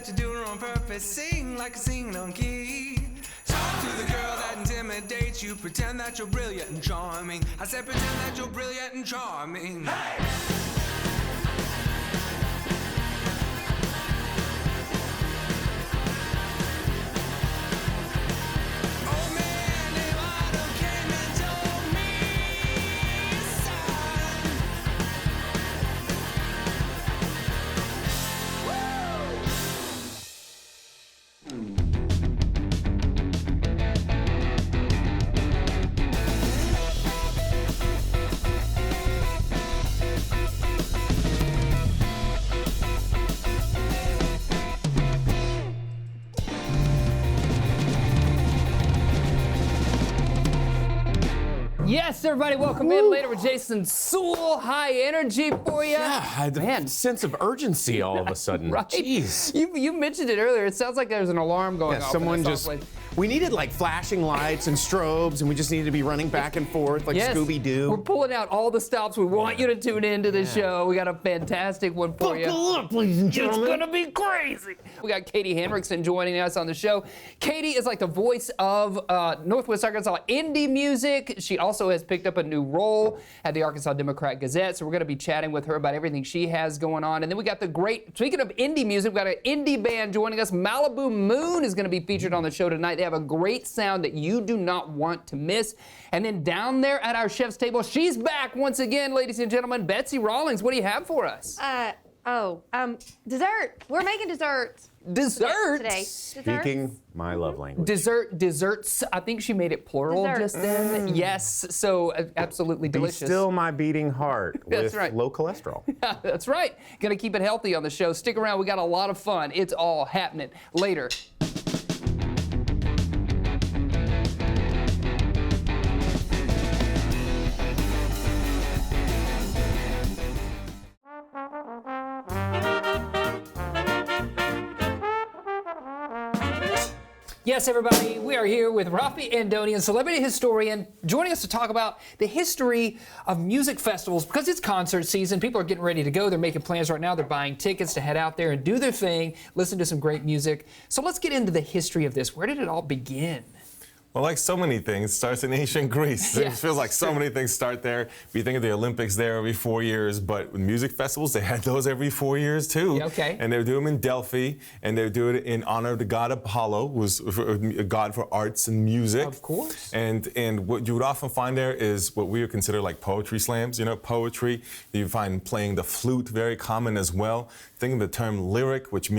that you're doing on purpose. Sing like a singing on key. Talk to the girl that intimidates you. Pretend that you're brilliant and charming. I said pretend that you're brilliant and charming. Hey! Yes, everybody, welcome in later with Jason Suel. High energy for you. Yeah, I had a sense of urgency all of a sudden. Right. Jeez. You mentioned it earlier. It sounds like there's an alarm going off. Someone just... We needed like flashing lights and strobes, and we just needed to be running back and forth like Scooby-Doo. We're pulling out all the stops. We want you to tune into the show. We got a fantastic one for you. Buckle up, ladies and gentlemen. It's gonna be crazy. We got Katie Henriksen joining us on the show. Katie is like the voice of Northwest Arkansas indie music. She also has picked up a new role at the Arkansas Democrat-Gazette, so we're gonna be chatting with her about everything she has going on. And then we got the great, speaking of indie music, we got an indie band joining us. Malibu Moon is gonna be featured on the show tonight. They have a great sound that you do not want to miss. And then down there at our chef's table, she's back once again, ladies and gentlemen. Betsy Rawlings, what do you have for us? Dessert. We're making desserts. Desserts? Today. Speaking my love language. Desserts. I think she made it plural just then. Yes, so absolutely delicious. Be still my beating heart with low cholesterol. That's right. Gonna keep it healthy on the show. Stick around, we got a lot of fun. It's all happening later. Yes, everybody, we are here with Rafi Andonian, celebrity historian, joining us to talk about the history of music festivals. Because it's concert season, people are getting ready to go. They're making plans right now. They're buying tickets to head out there and do their thing, listen to some great music. So let's get into the history of this. Where did it all begin? Well, like so many things, it starts in ancient Greece. It feels like so many things start there. If you think of the Olympics there every 4 years, but with music festivals, they had those every 4 years too. Okay. And they would do them in Delphi, and they would do it in honor of the god Apollo, who was a god for arts and music. Of course. And what you would often find there is what we would consider like poetry slams, poetry. You find playing the flute very common as well. Think of the term lyric, which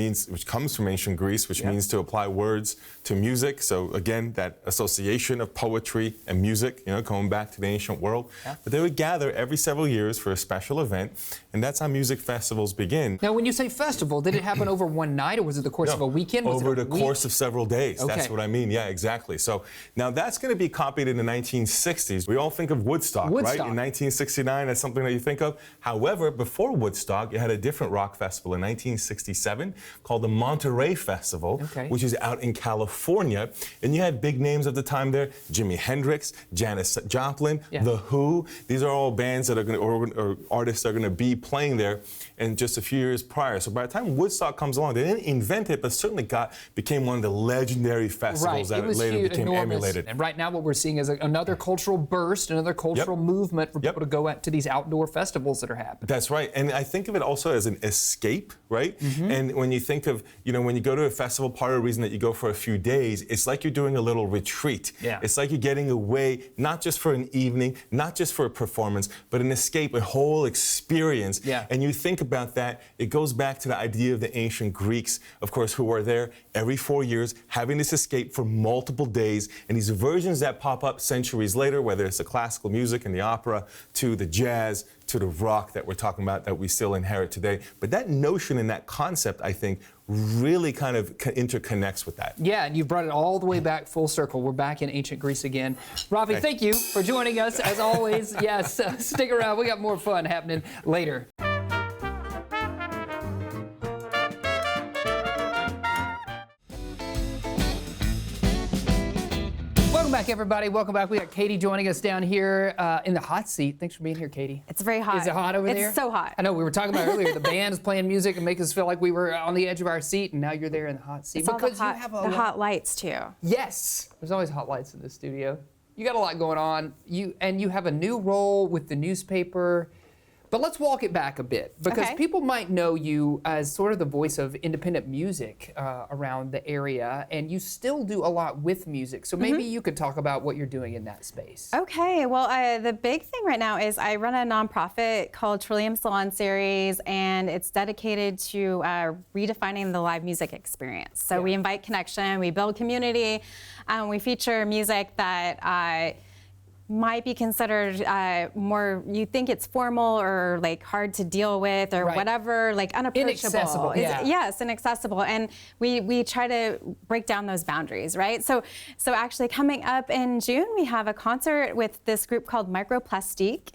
comes from ancient Greece, which means to apply words to music. So again, that association of poetry and music, going back to the ancient world. Yeah. But they would gather every several years for a special event, and that's how music festivals begin. Now, when you say festival, did it happen over one night, or was it the course of a weekend? Over the course of several days. Okay. That's what I mean. Yeah, exactly. So now that's going to be copied in the 1960s. We all think of Woodstock, right? In 1969, that's something that you think of. However, before Woodstock, you had a different rock festival in 1967 called the Monterey Festival, which is out in California. And you had big names at the time there: Jimi Hendrix, Janis Joplin, The Who. These are all bands that are going to, or artists that are going to be playing there in just a few years prior. So by the time Woodstock comes along, they didn't invent it, but certainly became one of the legendary festivals that later became emulated. And right now what we're seeing is another cultural burst, another cultural movement for people to go out to these outdoor festivals that are happening. That's right. And I think of it also as an escape, right? And when you think of, when you go to a festival, part of the reason that you go for a few days, it's like you're doing a little retreat. Yeah. It's like you're getting away, not just for an evening, not just for a performance, but an escape, a whole experience. Yeah. And you think about that, it goes back to the idea of the ancient Greeks, of course, who are there every 4 years, having this escape for multiple days. And these versions that pop up centuries later, whether it's the classical music and the opera, to the jazz, to the rock that we're talking about that we still inherit today. But that notion and that concept, I think, really kind of interconnects with that. Yeah, and you brought it all the way back full circle. We're back in ancient Greece again. Rafi, thank you for joining us, as always. Yes, stick around. We got more fun happening later. Welcome back, everybody. Welcome back. We got Katie joining us down here in the hot seat. Thanks for being here, Katie. It's very hot. Is it hot over there? It's so hot. I know, we were talking about earlier, the band is playing music and making us feel like we were on the edge of our seat, and now you're there in the hot seat. It's all the hot lights, too. Yes. There's always hot lights in the studio. You got a lot going on. You have a new role with the newspaper. But let's walk it back a bit, because people might know you as sort of the voice of independent music around the area, and you still do a lot with music. So maybe you could talk about what you're doing in that space. Okay, well, the big thing right now is I run a nonprofit called Trillium Salon Series, and it's dedicated to redefining the live music experience. So we invite connection, we build community, we feature music that might be considered more, you think it's formal or like hard to deal with or whatever, like unapproachable. Inaccessible, Yes, inaccessible. And we try to break down those boundaries, right? So actually coming up in June, we have a concert with this group called Microplastique.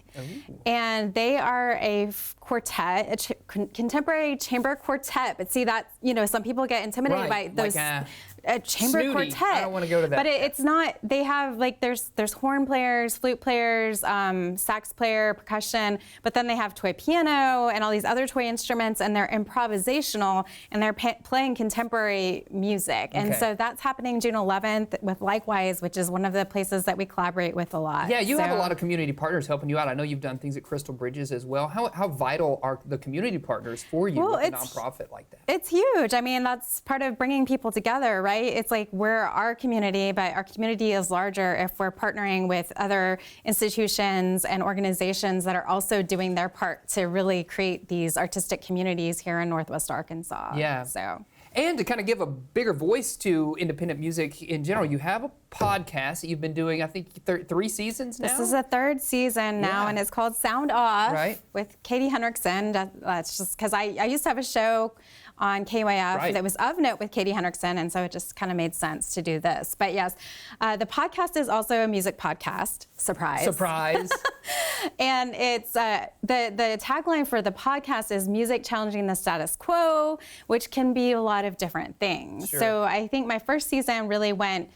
And they are a quartet, a contemporary chamber quartet. But see that, some people get intimidated by those. Like a chamber snooty. quartet. I don't want to go to that. But it's not, they have there's horn players, flute players, sax player, percussion, but then they have toy piano and all these other toy instruments, and they're improvisational, and they're playing contemporary music. And so that's happening June 11th with Likewise, which is one of the places that we collaborate with a lot. Yeah, you have a lot of community partners helping you out. I know you've done things at Crystal Bridges as well. How vital are the community partners for you with a nonprofit like that? It's huge. I mean, that's part of bringing people together, right? It's like we're our community, but our community is larger if we're partnering with other institutions and organizations that are also doing their part to really create these artistic communities here in Northwest Arkansas. Yeah. So. And to kind of give a bigger voice to independent music in general, you have a podcast that you've been doing, I think, 3 seasons now? This is the 3rd season now, and it's called Sound Off with Katie Henriksen. That's just because I used to have a show on KYF that was of note with Katie Henriksen, and so it just kind of made sense to do this. But yes, the podcast is also a music podcast. Surprise. Surprise. And it's the tagline for the podcast is music challenging the status quo, which can be a lot of different things. Sure. So I think my first season really went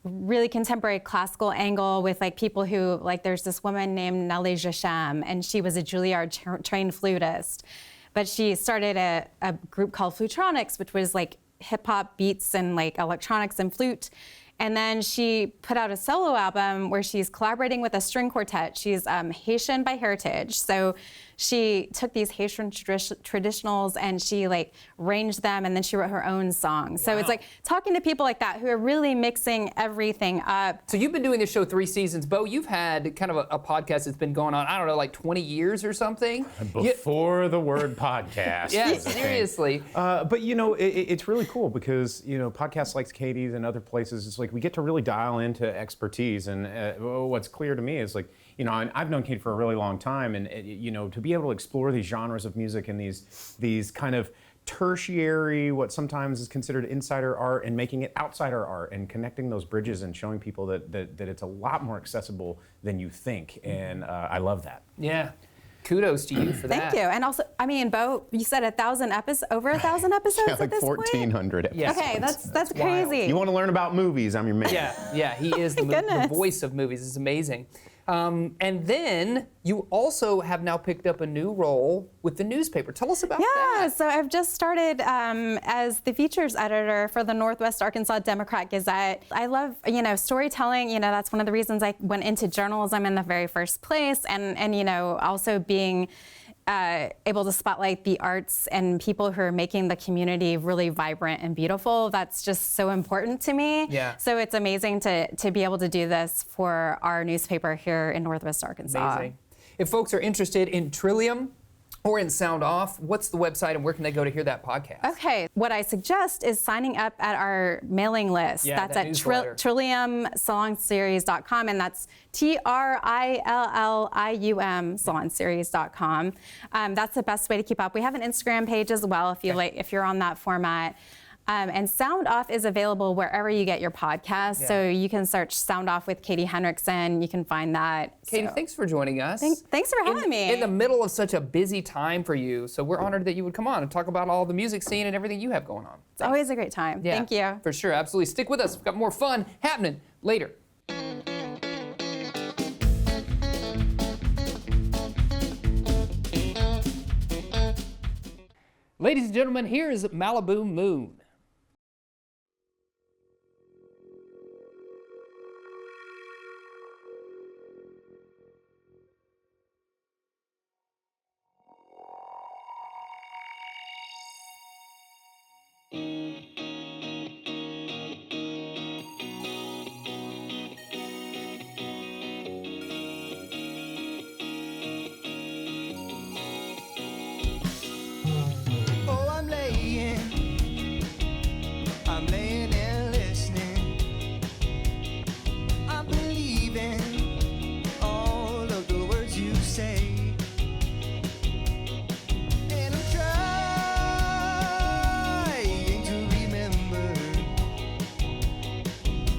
really contemporary classical angle with like people who, like there's this woman named Nellie Jacham, and she was a Juilliard trained flutist. But she started a group called Flutronics, which was like hip hop beats and like electronics and flute. And then she put out a solo album where she's collaborating with a string quartet. She's Haitian by heritage. So she took these Haitian traditionals and she like arranged them, and then she wrote her own songs. So it's like talking to people like that who are really mixing everything up. So you've been doing this show 3 seasons. Bo, you've had kind of a podcast that's been going on, I don't know, like 20 years or something? Before the word podcast. Yeah, seriously. But it's really cool because, podcasts like Katie's and other places, it's like we get to really dial into expertise. And what's clear to me is like, I've known Katie for a really long time, and to be able to explore these genres of music and these kind of tertiary, what sometimes is considered insider art, and making it outsider art, and connecting those bridges and showing people that it's a lot more accessible than you think, and I love that. Yeah. Kudos to you for that. Thank you. And also, I mean, Bo, you said over 1,000 episodes Yeah, like at this 1,400 point? episodes. Okay, that's crazy. You want to learn about movies, I'm your man. Yeah, he is the voice of movies. It's amazing. And then you also have now picked up a new role with the newspaper. Tell us about that. Yeah, so I've just started as the features editor for the Northwest Arkansas Democrat Gazette. I love, storytelling. That's one of the reasons I went into journalism in the very first place, and also being able to spotlight the arts and people who are making the community really vibrant and beautiful. That's just so important to me. Yeah. So it's amazing to be able to do this for our newspaper here in Northwest Arkansas. Amazing. If folks are interested in Trillium or in Sound Off, what's the website and where can they go to hear that podcast? Okay, what I suggest is signing up at our mailing list. Yeah, that's that at newsletter. trilliumsalonseries.com, and that's TRILLIUM salonseries.com. That's the best way to keep up. We have an Instagram page as well if you're on that format. And Sound Off is available wherever you get your podcasts. Yeah. So you can search Sound Off with Katie Henriksen. You can find that. Katie, thanks for joining us. Thanks for having me. In the middle of such a busy time for you. So we're honored that you would come on and talk about all the music scene and everything you have going on. It's always a great time. Yeah, Thank you. For sure. Absolutely. Stick with us. We've got more fun happening later. Ladies and gentlemen, here is Malibu Moon. Oh, I'm laying and listening. I'm believing all of the words you say. And I'm trying to remember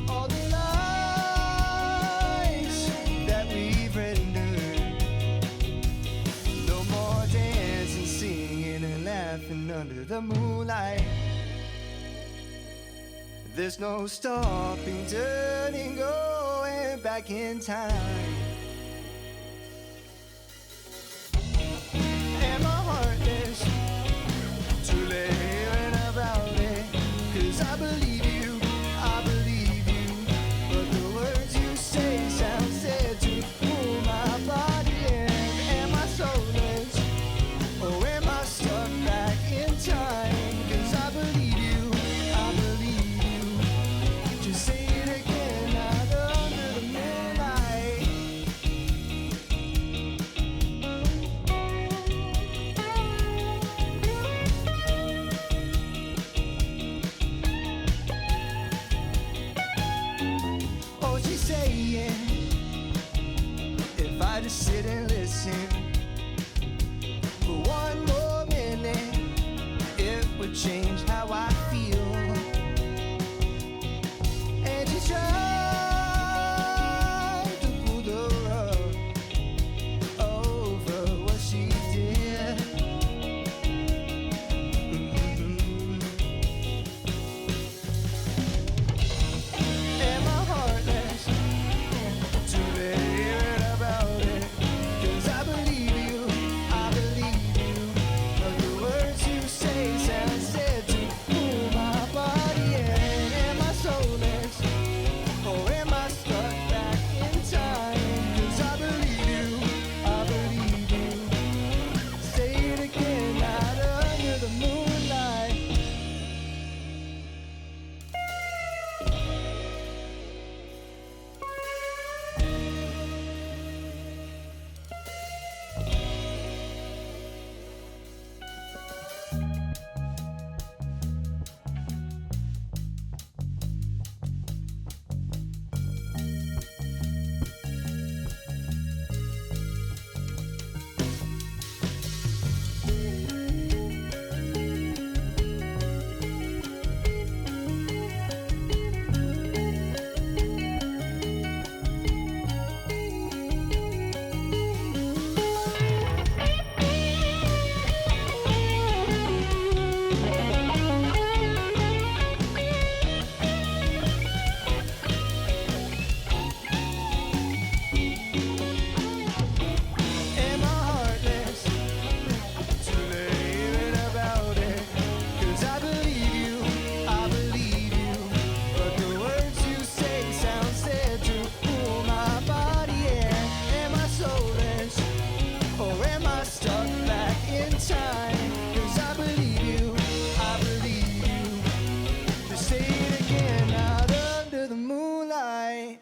all the lies that we've rendered. No more dancing, singing, and laughing under the moonlight. There's no stopping, turning, going back in time. And my heart is too late about it. 'Cause I believe you, but the words you say sound sad to pull my body in. And my soul is, oh, am I stuck back in time? 'Cause I believe you. Just say it again, out under the moonlight. Oh, she's saying, if I just sit and listen for one more minute, it would change how I feel. And she's trying to pull the rug over what she did. And my heart is too late about it. 'Cause I believe you, but the words you say sound sad to pull my body in. And my soul is, oh, am I stuck back in time? 'Cause I believe you. Say it again, out under the moonlight. And my heart is too late about it. 'Cause I believe you, but the words you say sound sad to pull my body in. And my soul is, or am I stuck back in time? 'Cause I believe you, just say it again, out under the moonlight.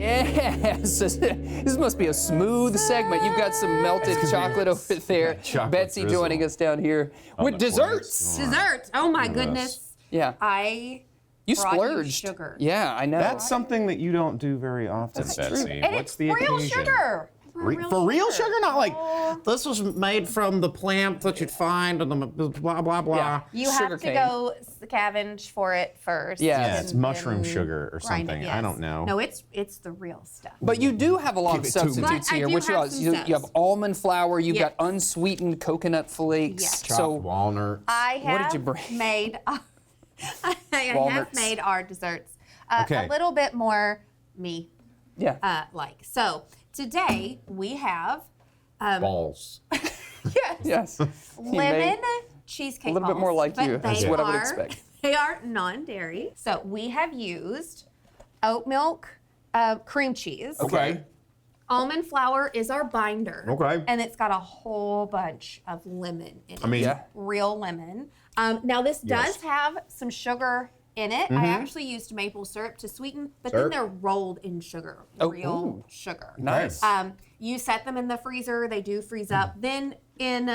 Yes, this must be a smooth segment. You've got some melted chocolate over there. chocolate Betsy drizzle joining us down here with the desserts. place. Dessert. Oh my goodness. Yeah, I you brought you splurged. sugar. Yeah, I know. That's something that you don't do very often, Betsy. And What's it's the real occasion? sugar. For real sugar? Not like this was made from the plant that you'd find and the blah blah blah. Yeah. You Sugar have to cane. go scavenge for it first. Yeah. Yeah, it's and mushroom then sugar or grind it, something. I yes. don't know. No, it's the real stuff. But you do have a lot of Give it to me. substitutes But I here. do Which have are some you have subs. almond flour, you've Yes. got unsweetened coconut flakes. Yes. Chopped So walnuts. I What did have you bring? made. I have Walnuts. made our desserts Okay. a little bit more me. like. So today we have Balls. Yes. lemon cheesecake a little bit balls, more like but you. That's they what I would are- expect. They are non-dairy. So we have used oat milk, cream cheese. Okay. Almond flour is our binder. Okay. And it's got a whole bunch of lemon in it. I mean, Yeah. Real lemon. Now this does have some sugar in it. I actually used maple syrup to sweeten, but then Syrup? they're rolled in sugar, Oh, real ooh. sugar. Nice. You set them in the freezer. They do freeze up. Then in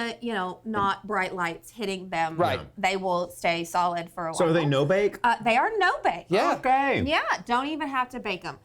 not bright lights hitting them, Right. they will stay solid for a while. So are they no bake? They are no bake. Yeah. Okay. Yeah, don't even have to bake them.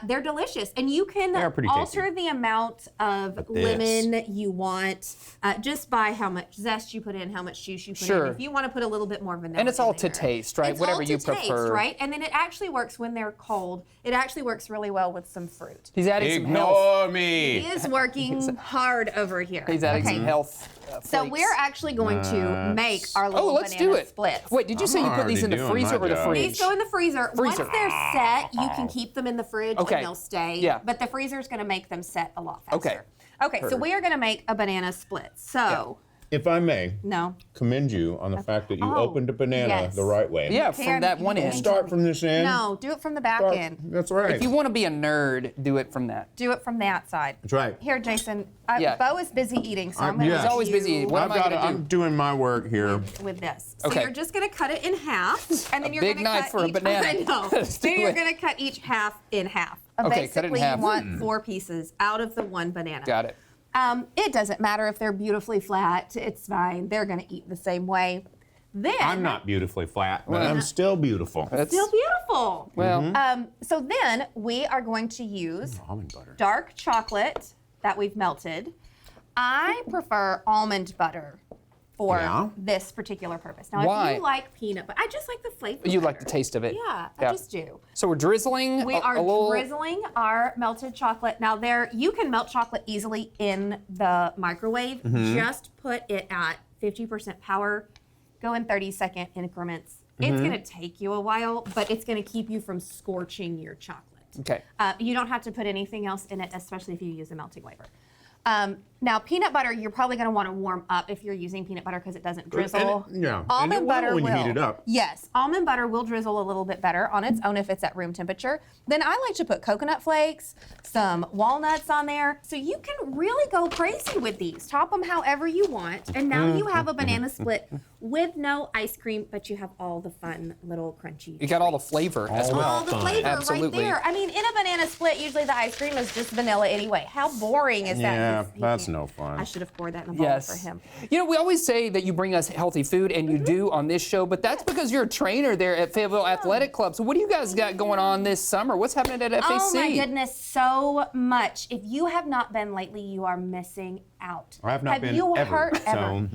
They're delicious, and you can are pretty alter tasty. the amount of this. lemon you want just by how much zest you put in, how much juice you put Sure. in. If you want to put a little bit more vanilla, And it's all in to there. taste, right? It's Whatever all you to taste, prefer. right? And then it actually works when they're cold. It actually works really well with some fruit. He's adding some health. Ignore He me. is working hard over here. He's adding Okay. some health. So flakes. we're actually going to make our little Oh, let's banana do it. splits. Wait, did you say you put these in the already doing freezer my or the job. fridge? These go in the freezer. Once Freezer. they're set, you can keep them in the fridge Okay. and they'll stay. Yeah. But the freezer is going to make them set a lot faster. Okay. Okay, so we are going to make a banana split. So, If I may no. commend you on the fact that you Oh, opened a banana yes. the right way. Yeah, Can from that one you end. Start from this end. No, do it from the back Start- end. That's right. If you want to be a nerd, do it from that. Do it from that side. That's right. Here, Jason. Yeah. Bo is busy eating, so I'm going to yes. He's always busy. What am I gonna do? I'm doing my work here. with this. So Okay. you're just going to cut it in half, and then A you're big going to knife cut for a each, banana. I know. Let's Then do you're it. going to cut each half in half. Okay, cut it in Basically, half. you want 4 pieces out of the one banana. Got it. It doesn't matter if they're beautifully flat. It's fine. They're going to eat the same way. Then I'm not beautifully flat, but I'm still beautiful. That's, still beautiful. well, So then we are going to use Almond butter. dark chocolate that we've melted. I prefer almond butter for Yeah? this particular purpose. Now, Why? if you like peanut butter, I just like the flavor. you like better. the taste of it. Yeah, I Yeah. just do. So we're drizzling We a are little. drizzling our melted chocolate. Now you can melt chocolate easily in the microwave. Mm-hmm. Just put it at 50% power. Go in 30-second increments. It's Mm-hmm. going to take you a while, but it's going to keep you from scorching your chocolate. Okay. You don't have to put anything else in it, especially if you use a melting wafer. Now, peanut butter, you're probably going to want to warm up if you're using peanut butter because it doesn't drizzle. And it Almond will butter when you will. heat it up. Yes, almond butter will drizzle a little bit better on its own if it's at room temperature. Then I like to put coconut flakes, some walnuts on there. So you can really go crazy with these. Top them however you want. And now you have a banana split with no ice cream, but you have all the fun little crunchy. You got all the flavor as well. all the flavor Absolutely. right there. I mean, in a banana split, usually the ice cream is just vanilla anyway. How boring is that? Yeah, He that's can't- no fun. I should have poured that in a bowl Yes. for him. You know, we always say that you bring us healthy food, and you do on this show, but that's because you're a trainer there at Fayetteville Athletic Club. So what do you guys got going on this summer? What's happening at FAC? Oh my goodness, so much. If you have not been lately, you are missing out. I have not been you ever, heard so-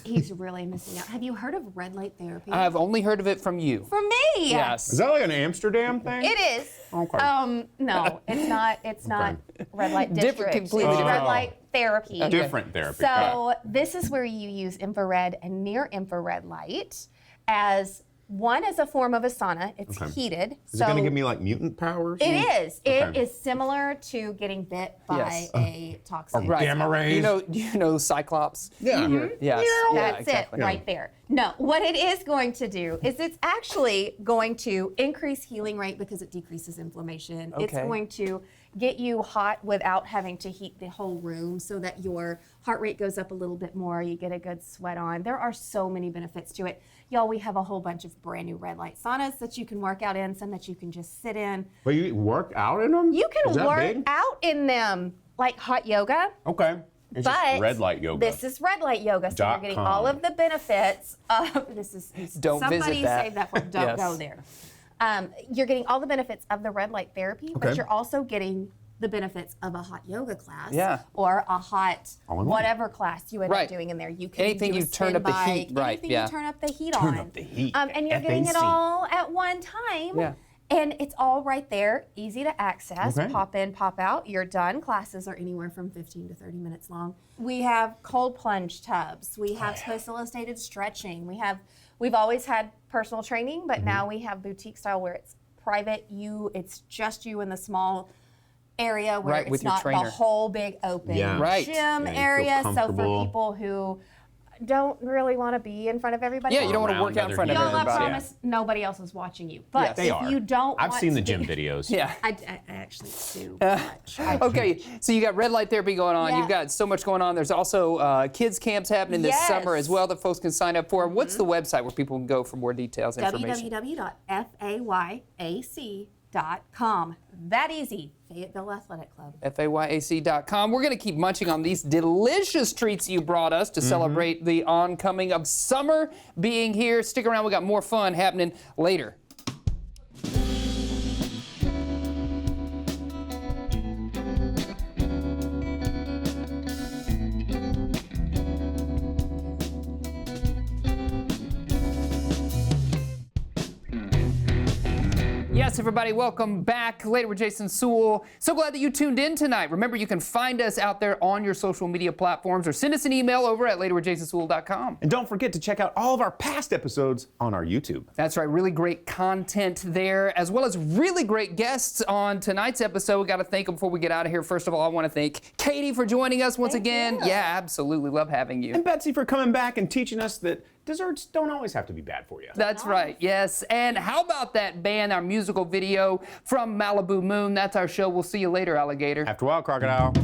He's really missing out. Have you heard of red light therapy? I've only heard of it from you. For me. Yes. Is that like an Amsterdam thing? It is. Okay. No, it's not. It's not red light Different, district. completely It's red different. light therapy. Different therapy. Got So this is where you use infrared and near infrared light as one as a form of a sauna. It's Okay. heated. it. Is it going to give me like mutant powers? It is. It Okay. is similar to getting bit by Yes. a toxin. Right. Gamma rays. You know Cyclops? Yeah. Yes. Yeah, That's exactly. it right there. No, what it is going to do is it's actually going to increase healing rate because it decreases inflammation. It's Okay. going to get you hot without having to heat the whole room so that your heart rate goes up a little bit more. You get a good sweat on. There are so many benefits to it. Y'all, we have a whole bunch of brand new red light saunas that you can work out in, some that you can just sit in. But you work out in them? You Is can that work big? out in them like hot yoga. Okay. It's But just red light yoga. This is red light yoga, so you're .com. getting all of the benefits of this is Don't visit somebody that. save that for don't Yes. go there. You're getting all the benefits of the red light therapy, Okay. but you're also getting the benefits of a hot yoga class Yeah. or a hot All in one. whatever class you end Right. up doing in there. You can Anything do a you turn spin up the bike, heat, right, anything yeah. you turn up the heat Turn on. up the heat. And you're getting it FAC. all at one time. Yeah. And it's all right there, easy to access. Okay. Pop in, pop out. You're done. Classes are anywhere from 15 to 30 minutes long. We have cold plunge tubs. We have facilitated stretching. We've always had personal training, but now we have boutique style where it's private. It's just you in the small area where Right, with it's your not trainer. the whole big open Yeah. Right. gym Yeah, you feel area. So for comfortable. people who don't really want to be in front of everybody. Yeah, you don't want to Around work out in other front of Y'all, I everybody. promise nobody else is watching you. But Yes. They if are. you don't I've want seen the to gym be- videos. Yeah. I actually do. Much. Okay, so you got red light therapy going on. Yeah. You've got so much going on. There's also kids camps happening this summer as well that folks can sign up for. What's the website where people can go for more details, information? www.fayc.com. That easy. Fayetteville Athletic Club. FAYAC.com. We're going to keep munching on these delicious treats you brought us to celebrate the oncoming of summer being here. Stick around. We got more fun happening later. Yes, everybody, welcome back. Later with Jason Suel. So glad that you tuned in tonight. Remember, you can find us out there on your social media platforms or send us an email over at laterwithjasonsuel.com. And don't forget to check out all of our past episodes on our YouTube. That's right, really great content there, as well as really great guests on tonight's episode. We got to thank them before we get out of here. First of all, I want to thank Katie for joining us once again. Yeah, absolutely. Love having you. And Betsy for coming back and teaching us that desserts don't always have to be bad for you. That's right, yes. And how about that band, our musical video from Malibu Moon? That's our show. We'll see you later, alligator. After a while, crocodile.